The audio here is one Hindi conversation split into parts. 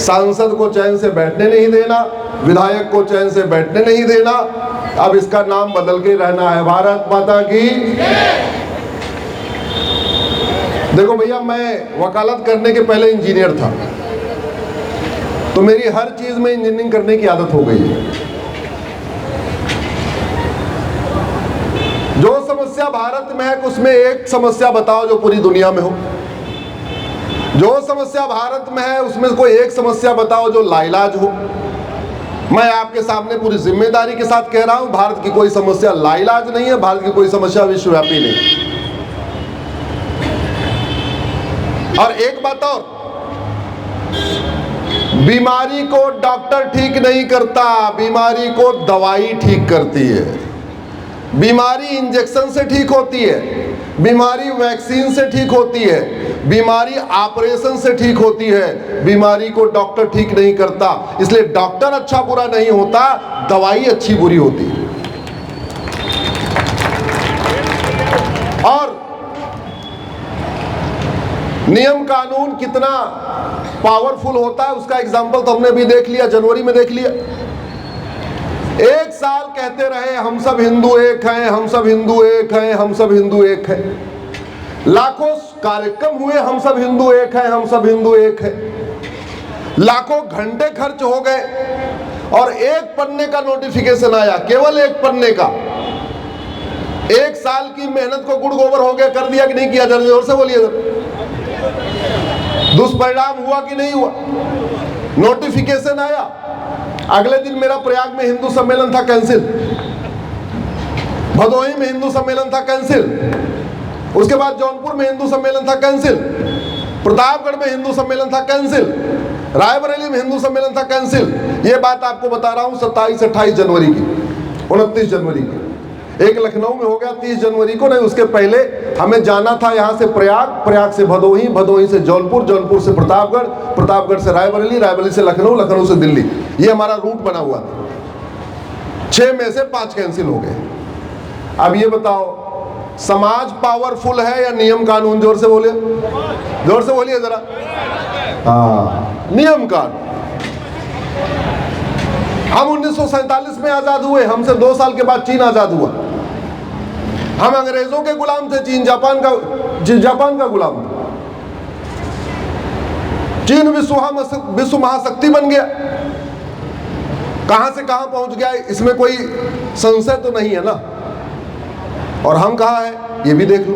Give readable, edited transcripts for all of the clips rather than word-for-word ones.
सांसद को चैन से बैठने नहीं देना, विधायक को चैन से बैठने नहीं देना। अब इसका नाम बदल के रहना है भारत माता की। देखो भैया, मैं वकालत करने के पहले इंजीनियर था, तो मेरी हर चीज में इंजीनियरिंग करने की आदत हो गई है। जो समस्या भारत में है उसमें एक समस्या बताओ जो पूरी दुनिया में हो। जो समस्या भारत में है उसमें कोई एक समस्या बताओ जो लाइलाज हो। मैं आपके सामने पूरी जिम्मेदारी के साथ कह रहा हूं, भारत की कोई समस्या लाइलाज नहीं है, भारत की कोई समस्या विश्वव्यापी नहीं। और एक बात और, बीमारी को डॉक्टर ठीक नहीं करता, बीमारी को दवाई ठीक करती है। बीमारी इंजेक्शन से ठीक होती है, बीमारी वैक्सीन से ठीक होती है, बीमारी ऑपरेशन से ठीक होती है। बीमारी को डॉक्टर ठीक नहीं करता, इसलिए डॉक्टर अच्छा बुरा नहीं होता, दवाई अच्छी बुरी होती है। और नियम कानून कितना पावरफुल होता है उसका एग्जाम्पल तो हमने भी देख लिया, जनवरी में देख लिया। एक साल कहते रहे हम सब हिंदू एक हैं, हम सब हिंदू एक हैं, हम सब हिंदू एक हैं। लाखों कार्यक्रम हुए, हम सब हिंदू एक हैं, हम सब हिंदू एक हैं। लाखों घंटे खर्च हो गए और एक पन्ने का नोटिफिकेशन आया, केवल एक पन्ने का। एक साल की मेहनत को गुड़ गोबर हो गया, कर दिया कि नहीं किया? जरा जोर से बोलिए। दुष्परिणाम हुआ कि नहीं हुआ? नोटिफिकेशन आया, अगले दिन मेरा प्रयाग में हिंदू सम्मेलन था कैंसिल, भदोही में हिंदू सम्मेलन था कैंसिल, उसके बाद जौनपुर में हिंदू सम्मेलन था कैंसिल, प्रतापगढ़ में हिंदू सम्मेलन था कैंसिल, रायबरेली में हिंदू सम्मेलन था कैंसिल। ये बात आपको बता रहा हूं 27-28 जनवरी की, 29 जनवरी की। एक लखनऊ में हो गया 30 जनवरी को, नहीं उसके पहले हमें जाना था यहाँ से प्रयाग, प्रयाग से भदोही, भदोही से जौनपुर, जौनपुर से प्रतापगढ़, प्रतापगढ़ से रायबरेली, रायबरेली से लखनऊ, लखनऊ से दिल्ली। ये हमारा रूट बना हुआ था। 6 में से 5 कैंसिल हो गए। अब ये बताओ, समाज पावरफुल है या नियम कानून? जोर से बोलिए, जोर से बोलिए जरा। हाँ, नियम कानून। हम 1947 में आजाद हुए, हमसे 2 साल के बाद चीन आजाद हुआ। हम अंग्रेजों के गुलाम थे, चीन जापान का गुलाम था। चीन विश्व महाशक्ति बन गया, कहां से कहां पहुंच गया, इसमें कोई संशय तो नहीं है ना। और हम कहां हैं ये भी देख लो।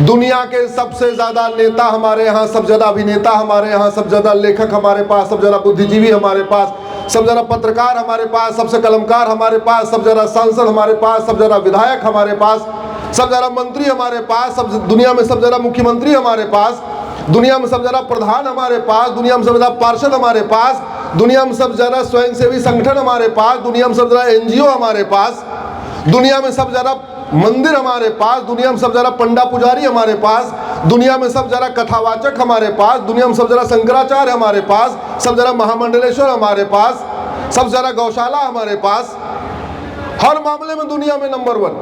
दुनिया के सबसे ज्यादा नेता हमारे यहाँ, सब ज्यादा अभिनेता हमारे यहाँ, सब ज्यादा लेखक हमारे पास, सब ज्यादा बुद्धिजीवी हमारे पास, सब ज्यादा पत्रकार हमारे पास, सबसे कलमकार हमारे पास, सब ज्यादा सांसद हमारे पास, सब ज्यादा विधायक हमारे पास, सब ज्यादा मंत्री हमारे पास, सब दुनिया में सब ज्यादा मुख्यमंत्री हमारे पास, दुनिया में सब ज्यादा प्रधान हमारे पास, दुनिया में सब ज्यादा पार्षद हमारे पास, दुनिया में सब ज्यादा स्वयंसेवी संगठन हमारे पास, दुनिया में सब ज्यादा NGO हमारे पास, दुनिया में सब ज्यादा मंदिर हमारे पास, दुनिया में सब ज्यादा पंडा पुजारी हमारे पास, दुनिया में सब ज्यादा कथावाचक हमारे पास, दुनिया में सब ज्यादा शंकराचार्य हमारे पास, सब ज्यादा महामंडलेश्वर हमारे पास, सब ज्यादा गौशाला हमारे पास, हर मामले में दुनिया में नंबर 1।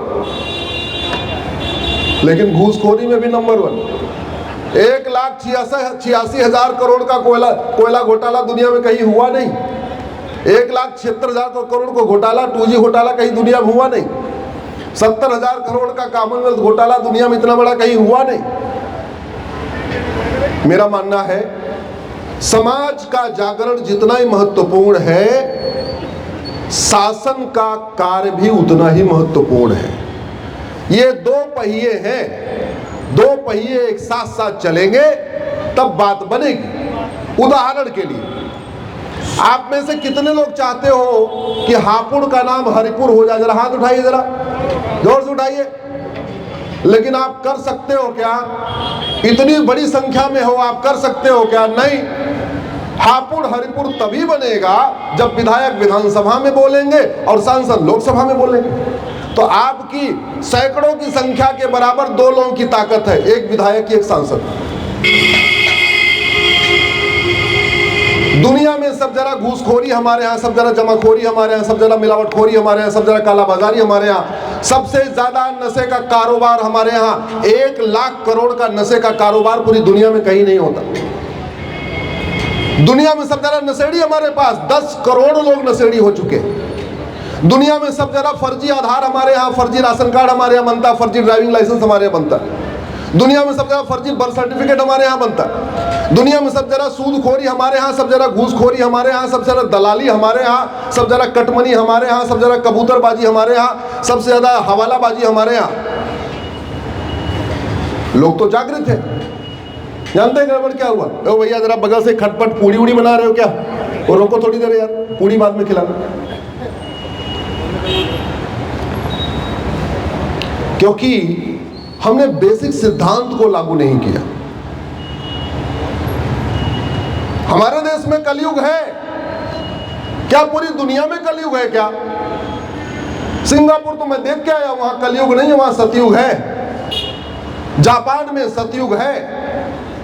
लेकिन घूसखोरी में भी नंबर 1। 1,86,000 करोड़ का कोयला घोटाला दुनिया में कहीं हुआ नहीं। 1,76,000 करोड़ को घोटाला, 2G घोटाला कहीं दुनिया में हुआ नहीं। 70,000 करोड़ का कॉमनवेल्थ घोटाला दुनिया में इतना बड़ा कहीं हुआ नहीं। मेरा मानना है समाज का जागरण जितना ही महत्वपूर्ण है, शासन का कार्य भी उतना ही महत्वपूर्ण है। ये 2 पहिए हैं, 2 पहिए एक साथ साथ चलेंगे तब बात बनेगी। उदाहरण के लिए, आप में से कितने लोग चाहते हो कि हापुड़ का नाम हरिपुर हो जाए? जरा हाथ उठाइए, जरा जोर से उठाइए। लेकिन आप कर सकते हो क्या? इतनी बड़ी संख्या में हो, आप कर सकते हो क्या? नहीं। हापुड़ हरिपुर तभी बनेगा जब विधायक विधानसभा में बोलेंगे और सांसद लोकसभा में बोलेंगे। तो आपकी सैकड़ों की संख्या के बराबर 2 लोगों की ताकत है, एक विधायक एक सांसद। दुनिया में सब जरा घूसखोरी हमारे यहाँ, सब जरा जमाखोरी हमारे यहाँ, सब जरा मिलावटखोरी हमारे यहाँ, सब जरा कालाबाजारी हमारे यहाँ, सबसे ज्यादा नशे का कारोबार हमारे यहाँ। 1 लाख करोड़ का नशे का कारोबार पूरी दुनिया में कहीं नहीं होता। दुनिया में सब जरा नशेड़ी हमारे पास 10 करोड़ लोग नशेड़ी हो चुके। दुनिया में सब जरा फर्जी आधार हमारे यहाँ, फर्जी राशन कार्ड हमारे यहाँ बनता, फर्जी ड्राइविंग लाइसेंस हमारे यहाँ बनता। दुनिया में सब जरा फर्जी बर्थ सर्टिफिकेट हमारे यहाँ बनता। दुनिया में सब जरा सूदखोरी हमारे यहाँ, सब जरा घूसखोरी हमारे यहाँ, सब जरा दलाली हमारे यहाँ, सब जरा कटमनी हमारे यहाँ, सब जरा कबूतरबाजी हमारे यहाँ, सबसे ज्यादा हवालाबाजी हमारे यहाँ। लोग तो जागृत है, जानते हैं गड़बड़ क्या हुआ। ओ भैया जरा बगल से खटपट पूड़ी उड़ी बना रहे हो क्या, वो रोको थोड़ी देर यार, पूड़ी बाद में खिलाना। क्योंकि हमने बेसिक सिद्धांत को लागू नहीं किया। हमारे देश में कलयुग है क्या? पूरी दुनिया में कलयुग है क्या? सिंगापुर तो मैं देख के आया, वहां कलयुग नहीं है, वहां सतयुग है। जापान में सतयुग है,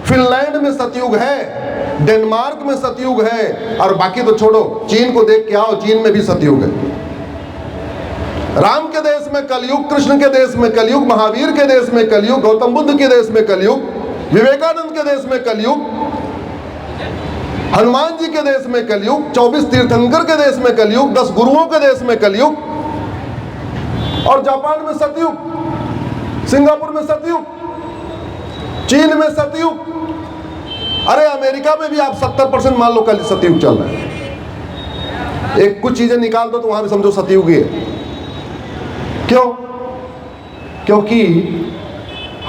फिनलैंड में सतयुग है, डेनमार्क में सतयुग है, और बाकी तो छोड़ो, चीन को देख के आओ, चीन में भी सतयुग है। राम के देश में कलयुग, कृष्ण के देश में कलयुग, महावीर के देश में कलयुग, गौतम बुद्ध के देश में कलयुग, विवेकानंद के देश में कलयुग, हनुमान जी के देश में कलयुग, 24 तीर्थंकर के देश में कलयुग, 10 गुरुओं के देश में कलयुग, और जापान में सतयुग, सिंगापुर में सतयुग, चीन में सतयुग। अरे अमेरिका में भी आप 70% मान लो कल सतयुग चल रहा है। एक कुछ चीजें निकाल दो तो वहां भी समझो सतयुग ही है। क्यों? क्योंकि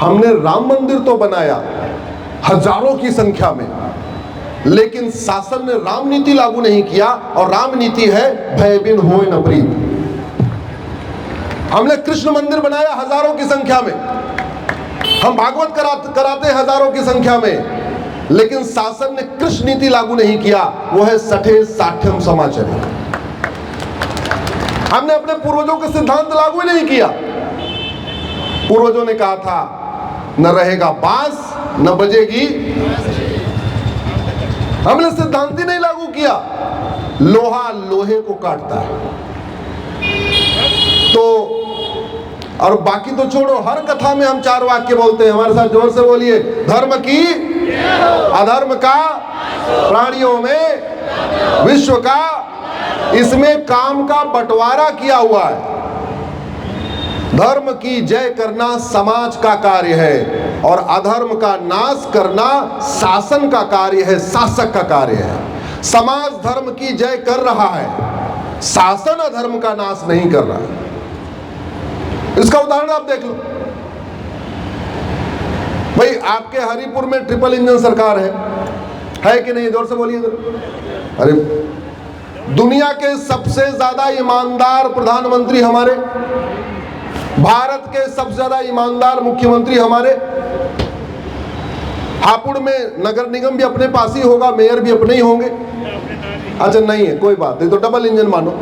हमने राम मंदिर तो बनाया हजारों की संख्या में, लेकिन शासन ने राम नीति लागू नहीं किया, और राम नीति है भय बिन होय न प्रीत। हमने कृष्ण मंदिर बनाया हजारों की संख्या में, हम भागवत कराते हजारों की संख्या में, लेकिन शासन ने कृष्ण नीति लागू नहीं किया, वो है सठे साठ्यम समाचरिक। हमने अपने पूर्वजों के सिद्धांत लागू ही नहीं किया। पूर्वजों ने कहा था न रहेगा बांस न बजेगी, हमने सिद्धांत ही नहीं लागू किया। लोहा लोहे को काटता है। तो और बाकी तो छोड़ो, हर कथा में हम 4 वाक्य बोलते हैं, हमारे साथ जोर से बोलिए, धर्म की अधर्म का, प्राणियों में विश्व का, इसमें काम का बंटवारा किया हुआ है। धर्म की जय करना समाज का कार्य है, और अधर्म का नाश करना शासन का कार्य है, शासक का कार्य है। समाज धर्म की जय कर रहा है, शासन अधर्म का नाश नहीं कर रहा है। इसका उदाहरण आप देख लो भाई, आपके हरिपुर में ट्रिपल इंजन सरकार है कि नहीं? जोर से बोलिए। अरे दुनिया के सबसे ज्यादा ईमानदार प्रधानमंत्री हमारे, भारत के सबसे ज्यादा ईमानदार मुख्यमंत्री हमारे। हापुड़ में नगर निगम भी अपने पास ही होगा, मेयर भी अपने ही होंगे। अच्छा नहीं है, कोई बात नहीं, तो डबल इंजन मानो।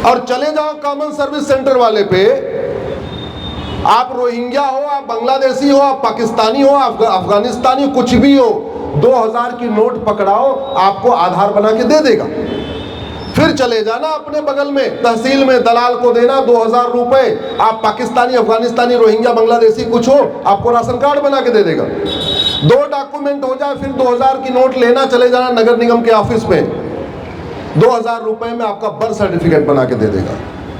और चले जाओ कॉमन सर्विस सेंटर वाले पे, आप रोहिंग्या हो, आप बांग्लादेशी हो, आप पाकिस्तानी हो, आप अफगानिस्तानी हो, कुछ भी हो, 2000 की नोट पकड़ाओ, आपको आधार बना के दे देगा। फिर चले जाना अपने बगल में तहसील में, दलाल को देना 2000 रुपए, आप पाकिस्तानी, अफगानिस्तानी, रोहिंग्या, बांग्लादेशी कुछ हो, आपको राशन कार्ड बना के दे देगा। 2 डॉक्यूमेंट हो जाए, फिर 2000 की नोट लेना, चले जाना नगर निगम के ऑफिस में, 2000 रुपए में आपका बर्थ सर्टिफिकेट बना के दे देगा।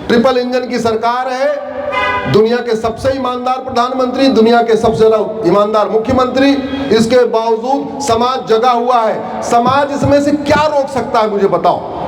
ट्रिपल इंजन की सरकार है, दुनिया के सबसे ईमानदार प्रधानमंत्री, दुनिया के सबसे ज्यादा ईमानदार मुख्यमंत्री, इसके बावजूद समाज जगा हुआ है। समाज इसमें से क्या रोक सकता है मुझे बताओ?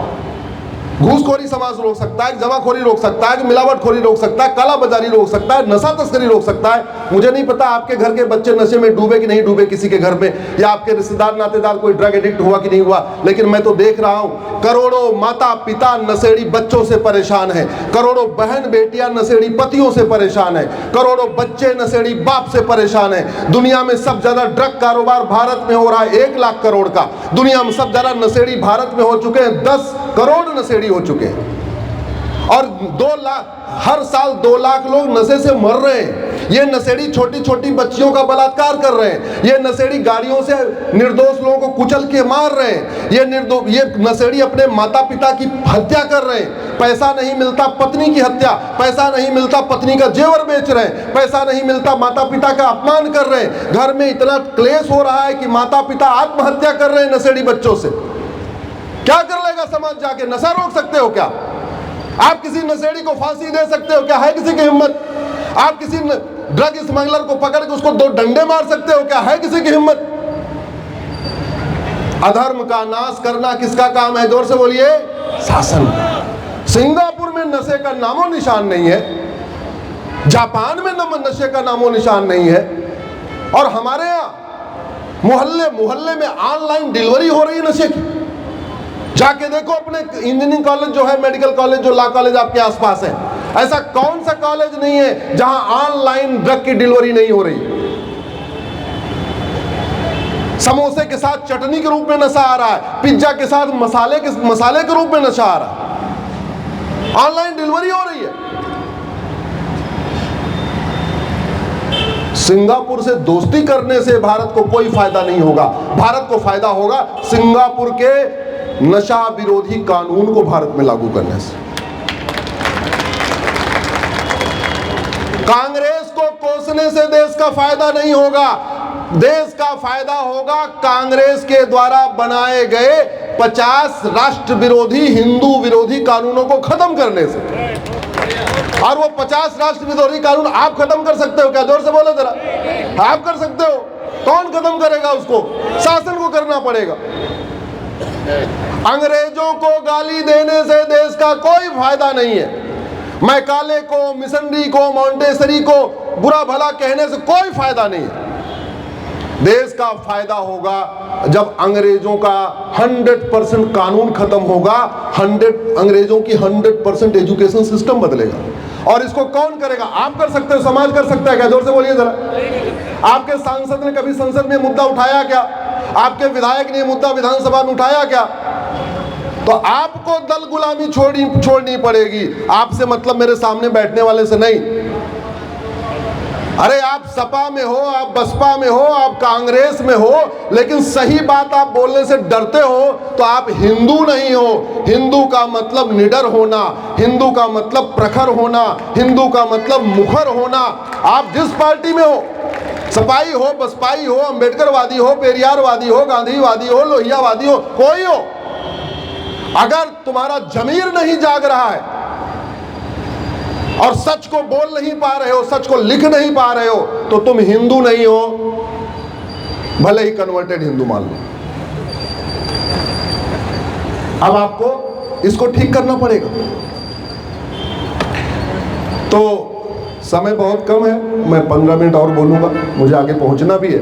घूसखोरी समाज रोक सकता है, जमाखोरी रोक सकता है, मिलावटखोरी रोक सकता है, काला बाजारी रोक सकता है, नशा तस्करी रोक सकता है। मुझे नहीं पता आपके घर के बच्चे नशे में डूबे कि नहीं डूबे किसी के घर में, या आपके रिश्तेदार नातेदार कोई ड्रग एडिक्ट हुआ कि नहीं हुआ, लेकिन मैं तो देख रहा हूं करोड़ों माता पिता नशेड़ी बच्चों से परेशान है, करोड़ों बहन बेटियां नशेड़ी पतियों से परेशान है, करोड़ों बच्चे नशेड़ी बाप से परेशान है। दुनिया में सब ज्यादा ड्रग कारोबार भारत में हो रहा है, 1 लाख करोड़ का। दुनिया में सब ज्यादा नशेड़ी भारत में हो चुके हैं, 10 करोड़ नशेड़ी हो चुके हैं, और 2 लाख हर साल 2 लाख लोग नशे से मर रहे हैं। ये नशेड़ी छोटी छोटी बच्चियों का बलात्कार कर रहे हैं, ये नशेड़ी गाड़ियों से निर्दोष लोगों को कुचल के मार रहे हैं, ये नशेड़ी अपने माता पिता की हत्या कर रहे हैं। पैसा नहीं मिलता पत्नी की हत्या, पैसा नहीं मिलता पत्नी का जेवर बेच रहे हैं, पैसा नहीं मिलता माता पिता का अपमान कर रहे हैं, घर में इतना क्लेश हो रहा है कि माता पिता आत्महत्या कर रहे हैं नशेड़ी बच्चों से। क्या कर लेगा समाज जाके? नशा रोक सकते हो क्या? आप किसी नशेड़ी को फांसी दे सकते हो क्या? है किसी की हिम्मत? आप किसी ड्रग स्मगलर को पकड़ के उसको 2 डंडे मार सकते हो क्या? है किसी की हिम्मत? अधर्म का नाश करना किसका काम है? जोर से बोलिए, शासन। सिंगापुर में नशे का नामो निशान नहीं है, जापान में नशे का नामो निशान नहीं है, और हमारे यहाँ मोहल्ले मोहल्ले में ऑनलाइन डिलीवरी हो रही है नशे की। जाके देखो अपने इंजीनियरिंग कॉलेज जो है, मेडिकल कॉलेज जो, लॉ कॉलेज आपके आसपास है, ऐसा कौन सा कॉलेज नहीं है जहां ऑनलाइन ड्रग की डिलीवरी नहीं हो रही। समोसे के साथ चटनी के रूप में नशा आ रहा है, पिज्जा के साथ मसाले के रूप में नशा आ रहा है, ऑनलाइन डिलीवरी हो रही है। सिंगापुर से दोस्ती करने से भारत को कोई फायदा नहीं होगा। भारत को फायदा होगा सिंगापुर के नशा विरोधी कानून को भारत में लागू करने से। कांग्रेस को कोसने से देश का फायदा नहीं होगा, देश का फायदा होगा कांग्रेस के द्वारा बनाए गए 50 राष्ट्र विरोधी, हिंदू विरोधी कानूनों को खत्म करने से। और वो 50 राष्ट्र विरोधी कानून आप खत्म कर सकते हो क्या? जोर से बोलो जरा। आप कर सकते हो? कौन खत्म करेगा उसको? शासन को करना पड़ेगा। अंग्रेजों को गाली देने से देश का कोई फायदा नहीं है। मैकाले को, मिशनरी को, मॉन्टेसरी को बुरा भला कहने से कोई फायदा नहीं है। देश का फायदा होगा जब अंग्रेजों का 100% कानून खत्म होगा, अंग्रेजों की 100% एजुकेशन सिस्टम बदलेगा। और इसको कौन करेगा? आप कर सकते हो, समाज कर सकता है क्या? जोर से बोलिए जरा। आपके सांसद ने कभी संसद में मुद्दा उठाया क्या? आपके विधायक ने मुद्दा विधानसभा में उठाया क्या? तो आपको दल गुलामी छोड़नी पड़ेगी। आपसे मतलब मेरे सामने बैठने वाले से नहीं। अरे आप सपा में हो, आप बसपा में हो, आप कांग्रेस में हो, लेकिन सही बात आप बोलने से डरते हो तो आप हिंदू नहीं हो। हिंदू का मतलब निडर होना, हिंदू का मतलब प्रखर होना, हिंदू का मतलब मुखर होना। आप जिस पार्टी में हो, सपाई हो, बसपाई हो, अंबेडकरवादी हो, पेरियारवादी हो, गांधीवादी हो, लोहियावादी हो, कोई हो, अगर तुम्हारा जमीर नहीं जाग रहा है और सच को बोल नहीं पा रहे हो, सच को लिख नहीं पा रहे हो, तो तुम हिंदू नहीं हो, भले ही कन्वर्टेड हिंदू मान लो। अब आपको इसको ठीक करना पड़ेगा। तो समय बहुत कम है, मैं 15 मिनट और बोलूंगा, मुझे आगे पहुंचना भी है।